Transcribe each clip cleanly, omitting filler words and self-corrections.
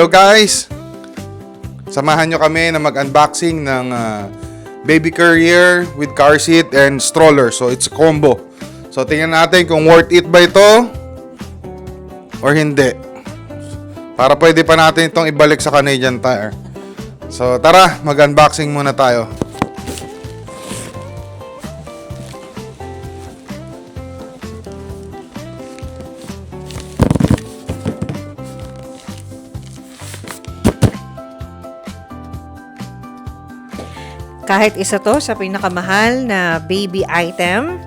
Hello guys! Samahan nyo kami na mag-unboxing ng baby carrier with car seat and stroller. So it's a combo. So tingnan natin kung worth it ba ito or hindi. Para pwede pa natin itong ibalik sa Canadian Tire. So tara, mag-unboxing muna tayo. Kahit isa to sa pinakamahal na baby item,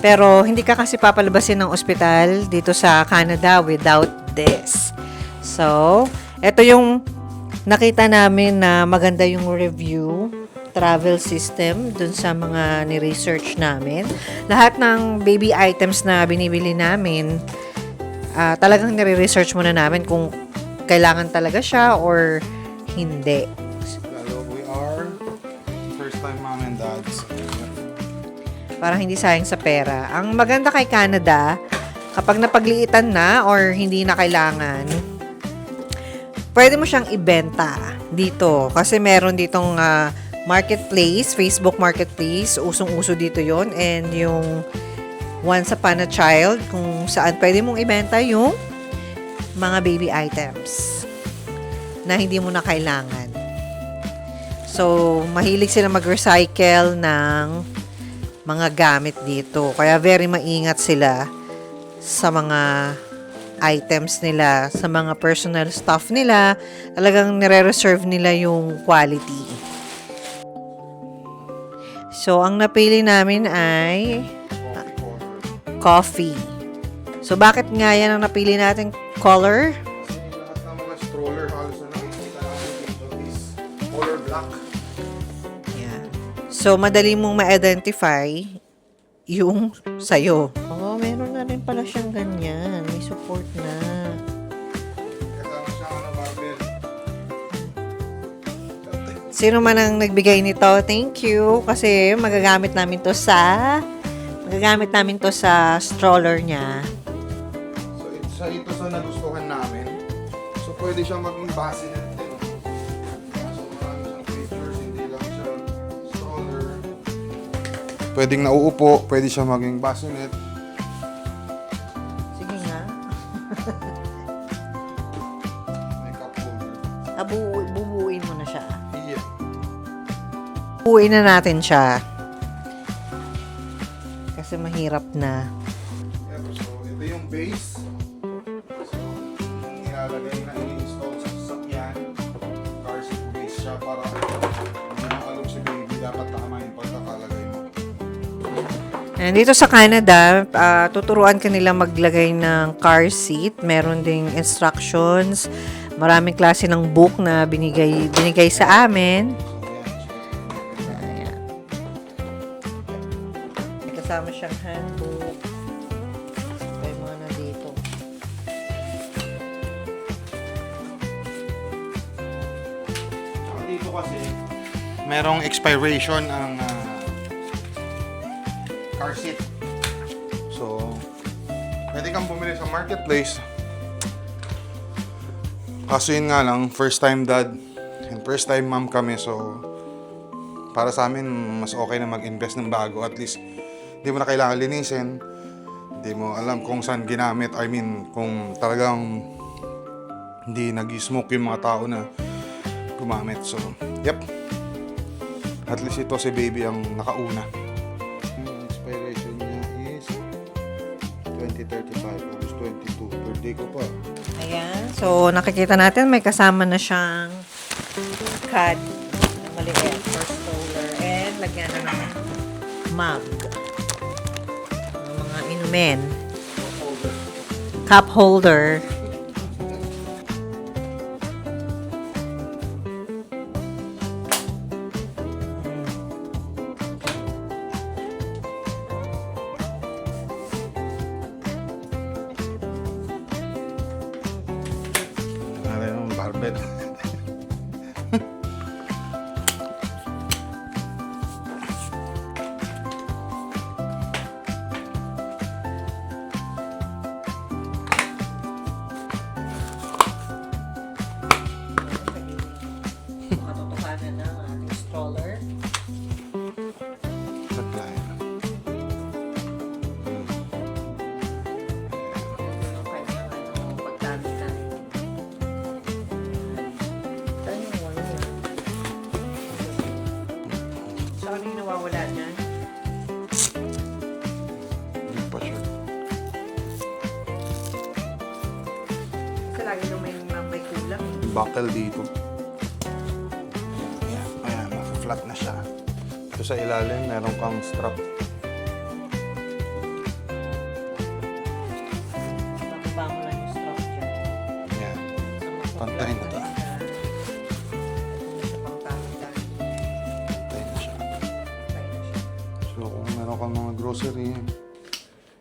pero hindi ka kasi papalabasin ng ospital dito sa Canada without this. So, ito yung nakita namin na maganda yung review, travel system, dun sa mga ni-research namin. Lahat ng baby items na binibili namin, talagang nire-research muna namin kung kailangan talaga siya or hindi. Mom and dads. Para hindi sayang sa pera. Ang maganda kay Canada, kapag napagliitan na or hindi na kailangan, pwede mo siyang ibenta dito. Kasi meron ditong marketplace, Facebook marketplace, usong-uso dito yon. And yung Once Upon a Child, kung saan pwede mong ibenta yung mga baby items na hindi mo na kailangan. So, mahilig sila mag-recycle ng mga gamit dito. Kaya very maingat sila sa mga items nila, sa mga personal stuff nila. Talagang nire-reserve nila yung quality. So, ang napili namin ay coffee. So, bakit nga yan ang napili natin color? Lahat ng mga stroller halos na nakikita natin dito is color black. So, madali mong ma-identify yung sayo. Oo, meron na rin pala siyang ganyan. May support na. Kasama siyang barbell. Sino man ang nagbigay nito, thank you. Kasi magagamit namin to sa stroller niya. So ito sa nagustuhan namin. So pwede siyang maging bassinet din. So marami siyang features, hindi lang siya stroller. Pwedeng nauupo, pwede siya maging bassinet. Sige nga. May cup holder. Bubuuin mo na siya. Yeah. Buuin na natin siya. Kasi mahirap na. So ito yung base. So ilalagay na i-install sa sasakyan. Car seat base siya para hindi makalog si baby. Dapat tama yung pagkakalagay mo. And dito sa Canada, tuturuan ka nila maglagay ng car seat. Meron ding instructions. Maraming klase ng book na binigay sa amin. Ayan. May kasama siyang handbook. May mga nandito. Dito kasi merong expiration ang car seat. So, pwede kang bumili sa marketplace. Kaso yun nga lang, first time dad and first time mom kami. So, para sa amin, mas okay na mag-invest ng bago. At least, hindi mo na kailangan linisin. Hindi mo alam kung saan ginamit. I mean, kung talagang hindi nag-smoke yung mga tao na gumamit. So, yep. At least ito si baby ang nakauna. Ang expiration niya is 2035, August 22. Birthday ko pa. Ayan. So, nakikita natin may kasama na siyang card na maliit for stroller. And lagyan na ng mug. Ng mga inumin. Cup holder. Barbell. nawawala dyan? Hindi pa sure. Kasi lagi nung may kulang. Buckle dito. Ayan, ayan, naka-flat na siya. Ito sa ilalim, meron kang strap. Bababa mo lang yung strap dyan. Ayan, pantay na to. Pantay na siya. So, kung meron kang mga grocery,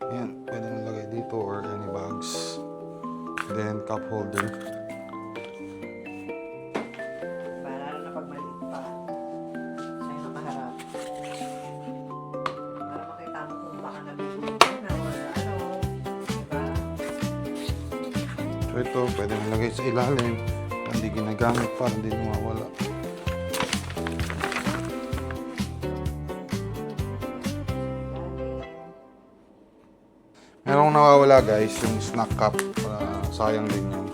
ayan, pwede mo lagay dito or any bags. Then, cup holder. Para na pag maliit pa. Sa'yo nakaharap. Para makita mo kung baka nabibigyan ka na or ano. Diba? So, ito, pwede mo lagay sa ilalim. Hindi ginagamit para hindi mawala. Merong nawawala guys, yung snack cup. Sayang din yun.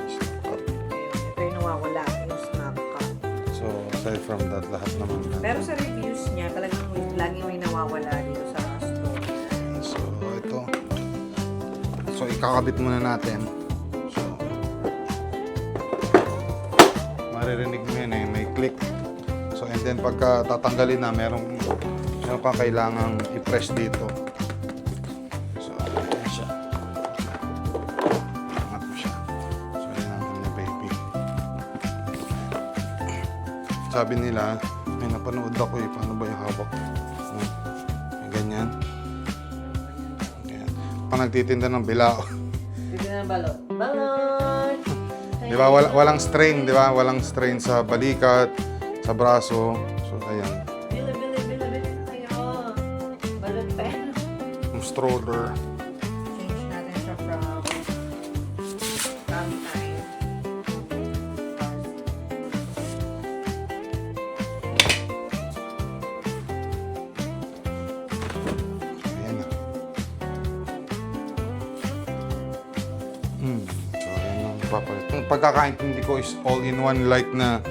Snack cup. Ito yung nawawala, yung snack cup. So, aside from that, lahat naman na. Pero sa reviews niya, talagang lagi may nawawala dito sa store. So, ito. So, ikakabit muna natin. So, maririnig mo yan eh, may click. So, and then pagka tatanggalin na, meron kang kailangang i-press dito. So, ayan siya. Angat mo siya. So, ayan ang na baby. Sabi nila, may napanood ako eh, paano ba yung hawak? May ganyan. Ayan. Pag nagtitinda ng bilao. Dito na ng balot. Balot! Di ba? Walang strain, di ba? Walang strain sa balikat, sa braso. So, ayan. Bili na kayo. Balot pen. Yung stroller. Change natin siya from tummy time. Ayan na. So, ayan ang papalit. Ang pagkakaintindi ko is all-in-one like na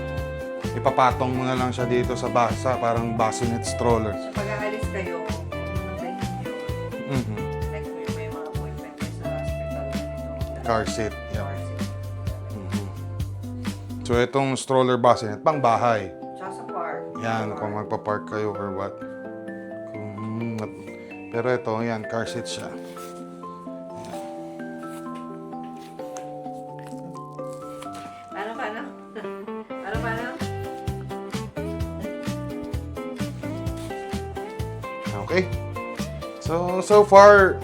ipapatong mo na lang siya dito sa basa, parang bassinet stroller. So, pag aalis kayo, magdahin nyo. Mhm. Like, may mga appointment kayo sa hospital. Car seat. Yeah. Car seat. Mhm. So, itong stroller bassinet, pang bahay. Tsaka sa park. Yan, kung magpa-park kayo or what. Pero ito, yan, car seat siya. Paano? Okay. So far,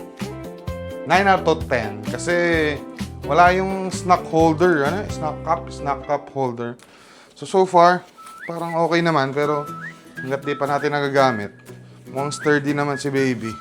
9 out of 10. Kasi wala yung snack holder. Ano? Snack cup holder. So far, parang okay naman. Pero hanggat di pa natin nagagamit, mukhang sturdy naman si baby.